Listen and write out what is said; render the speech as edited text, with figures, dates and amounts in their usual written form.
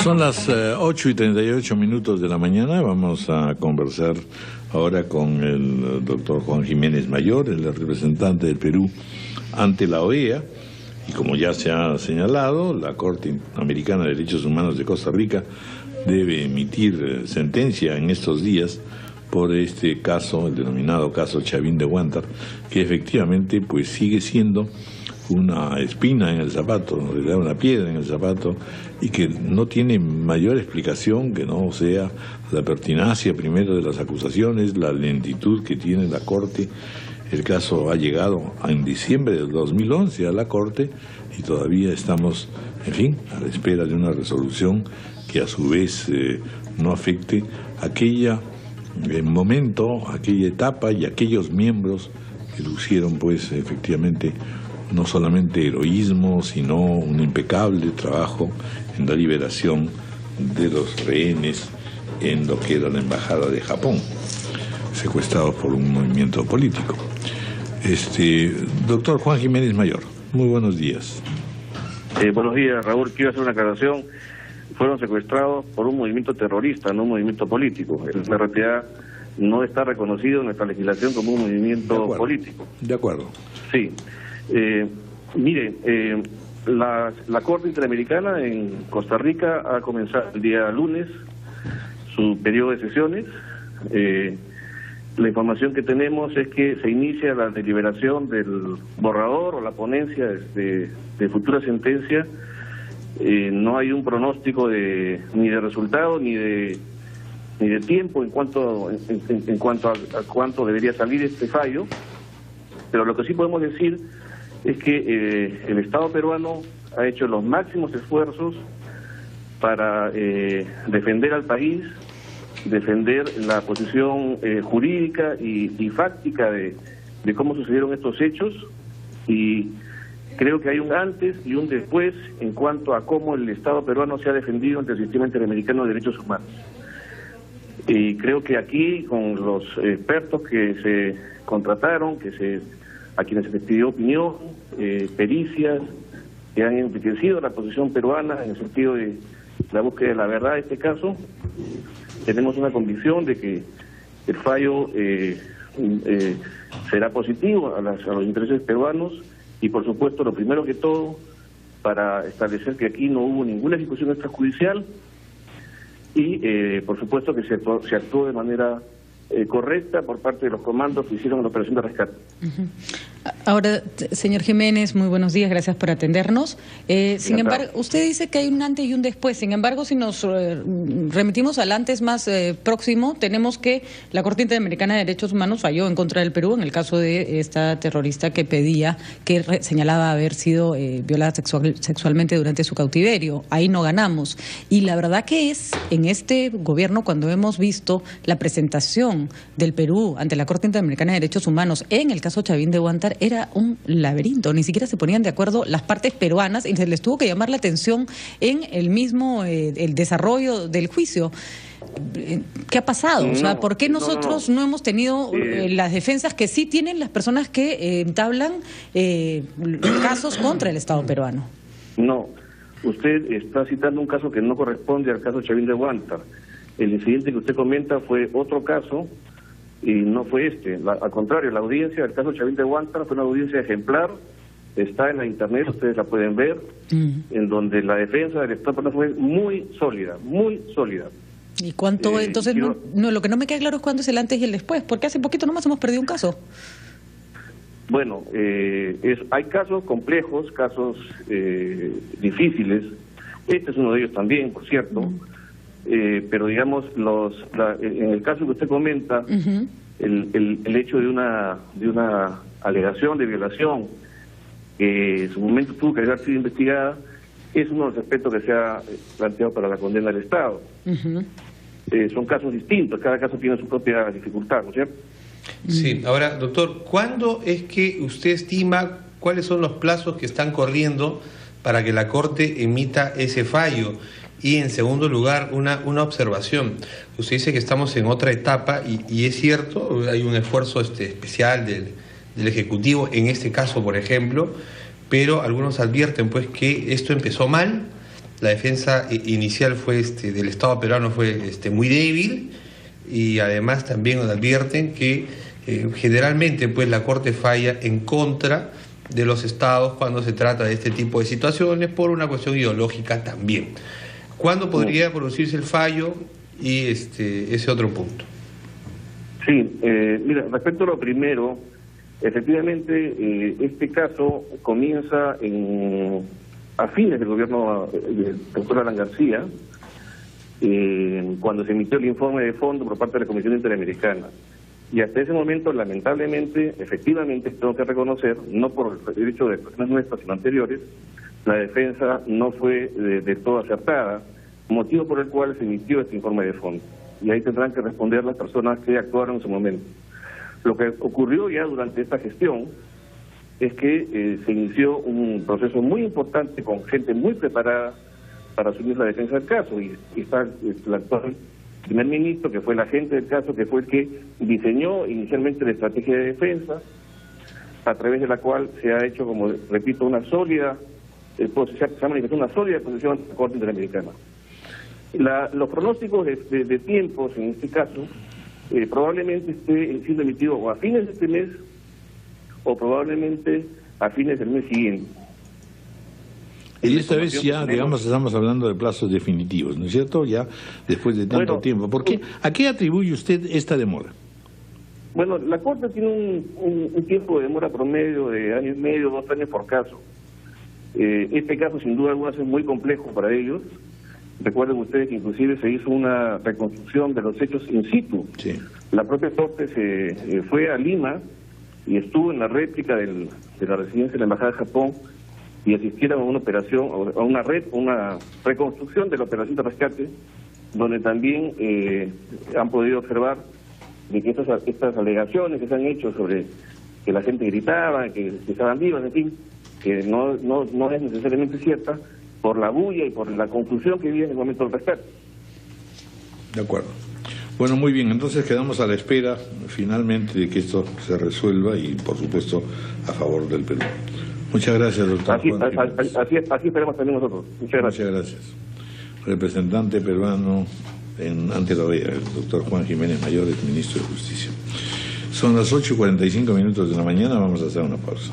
Son las 8:38 de la mañana. Vamos a conversar ahora con el doctor Juan Jiménez Mayor, el representante del Perú ante la OEA. Y como ya se ha señalado, la Corte Interamericana de Derechos Humanos de Costa Rica debe emitir sentencia en estos días por este caso, el denominado caso Chavín de Huántar, que efectivamente pues sigue siendo una espina en el zapato, en realidad una piedra en el zapato, y que no tiene mayor explicación que no sea la pertinacia primero de las acusaciones, la lentitud que tiene la Corte. El caso ha llegado en diciembre del 2011 a la Corte y todavía estamos, en fin, a la espera de una resolución que a su vez no afecte aquella momento, aquella etapa y aquellos miembros que lucieron pues efectivamente no solamente heroísmo, sino un impecable trabajo en la liberación de los rehenes en lo que era la Embajada de Japón, secuestrados por un movimiento político. Doctor Juan Jiménez Mayor, muy buenos días. Buenos días, Raúl. Quiero hacer una aclaración. Fueron secuestrados por un movimiento terrorista, no un movimiento político. El MRTA no está reconocido en nuestra legislación como un movimiento político. De acuerdo. Sí. La Corte Interamericana en Costa Rica ha comenzado el día lunes su periodo de sesiones. La información que tenemos es que se inicia la deliberación del borrador o la ponencia de futura sentencia. No hay un pronóstico ni de resultado ni de tiempo en cuanto a cuánto debería salir este fallo, pero lo que sí podemos decir es que el Estado peruano ha hecho los máximos esfuerzos para defender al país, defender la posición jurídica y fáctica de cómo sucedieron estos hechos, y creo que hay un antes y un después en cuanto a cómo el Estado peruano se ha defendido ante el Sistema Interamericano de Derechos Humanos. Y creo que aquí, con los expertos que se contrataron, a quienes se les pidió opinión, pericias, que han enriquecido la posición peruana en el sentido de la búsqueda de la verdad de este caso, tenemos una convicción de que el fallo será positivo a los intereses peruanos y, por supuesto, lo primero que todo, para establecer que aquí no hubo ninguna ejecución extrajudicial y, por supuesto, que se actuó de manera correcta por parte de los comandos que hicieron la operación de rescate. Ahora, señor Jiménez, muy buenos días, gracias por atendernos. Sin embargo, usted dice que hay un antes y un después. Sin embargo, si nos remitimos al antes más próximo, tenemos que la Corte Interamericana de Derechos Humanos falló en contra del Perú en el caso de esta terrorista que señalaba haber sido violada sexualmente durante su cautiverio. Ahí no ganamos. Y la verdad que en este gobierno, cuando hemos visto la presentación del Perú ante la Corte Interamericana de Derechos Humanos en el caso Chavín de Huántar, era un laberinto, ni siquiera se ponían de acuerdo las partes peruanas y se les tuvo que llamar la atención en el mismo el desarrollo del juicio. ¿Qué ha pasado? O sea, ¿por qué nosotros no hemos tenido las defensas que sí tienen las personas que entablan casos contra el Estado peruano? No, usted está citando un caso que no corresponde al caso Chavín de Huántar. El incidente que usted comenta fue otro caso y no fue al contrario, la audiencia del caso Chavín de Huántar fue una audiencia ejemplar, está en la internet, ustedes la pueden ver, en donde la defensa del Estado peruano fue muy sólida, muy sólida. ¿Y cuánto? Entonces, lo que no me queda claro es cuándo es el antes y el después, porque hace poquito nomás hemos perdido un caso. Bueno, hay casos complejos, casos difíciles, este es uno de ellos también, por cierto. Pero digamos, en el caso que usted comenta, el hecho de una alegación de violación que en su momento tuvo que haber sido investigada, es uno de los aspectos que se ha planteado para la condena del Estado. Son casos distintos, cada caso tiene su propia dificultad, ¿no es cierto? Sí, ahora, doctor, ¿cuándo es que usted estima cuáles son los plazos que están corriendo para que la Corte emita ese fallo? Y en segundo lugar, una observación. Usted dice que estamos en otra etapa y es cierto, hay un esfuerzo especial del Ejecutivo en este caso, por ejemplo, pero algunos advierten pues que esto empezó mal la defensa inicial fue del Estado peruano fue muy débil, y además también nos advierten que generalmente pues la Corte falla en contra de los estados cuando se trata de este tipo de situaciones por una cuestión ideológica también. ¿Cuándo podría producirse el fallo y ese otro punto? Sí, mira, respecto a lo primero, efectivamente este caso comienza a fines del gobierno del doctor Alan García, cuando se emitió el informe de fondo por parte de la Comisión Interamericana. Y hasta ese momento, lamentablemente, efectivamente, tengo que reconocer, no por el hecho de personas nuestras, sino anteriores, la defensa no fue de todo acertada, motivo por el cual se emitió este informe de fondo. Y ahí tendrán que responder las personas que actuaron en su momento. Lo que ocurrió ya durante esta gestión es que se inició un proceso muy importante con gente muy preparada para asumir la defensa del caso, y está el actual primer ministro, que fue el agente del caso, que fue el que diseñó inicialmente la estrategia de defensa, a través de la cual se ha hecho, como repito, una sólida, se ha manifestado una sólida posición de la Corte Interamericana. Los pronósticos de tiempos, en este caso, probablemente esté siendo emitido o a fines de este mes, o probablemente a fines del mes siguiente. Y esta vez ya, digamos, estamos hablando de plazos definitivos, ¿no es cierto? Ya después de tanto tiempo. ¿Por qué? ¿A qué atribuye usted esta demora? Bueno, la Corte tiene un tiempo de demora promedio de año y medio, 2 años por caso. Este caso, sin duda alguna, es muy complejo para ellos. Recuerden ustedes que inclusive se hizo una reconstrucción de los hechos in situ. Sí. La propia Corte se fue a Lima y estuvo en la réplica de la residencia de la Embajada de Japón, y asistieron a una operación, a una reconstrucción de la operación de rescate, donde también han podido observar de que estas alegaciones que se han hecho sobre que la gente gritaba, que estaban vivos, en fin, que no es necesariamente cierta, por la bulla y por la confusión que había en el momento del rescate. De acuerdo. Bueno, muy bien, entonces quedamos a la espera finalmente de que esto se resuelva y, por supuesto, a favor del Perú. Muchas gracias, doctor. Así esperamos también nosotros. Muchas gracias. Muchas gracias. Representante peruano ante la OEA, el doctor Juan Jiménez Mayor, el ministro de Justicia. Son las 8:45 de la mañana, vamos a hacer una pausa.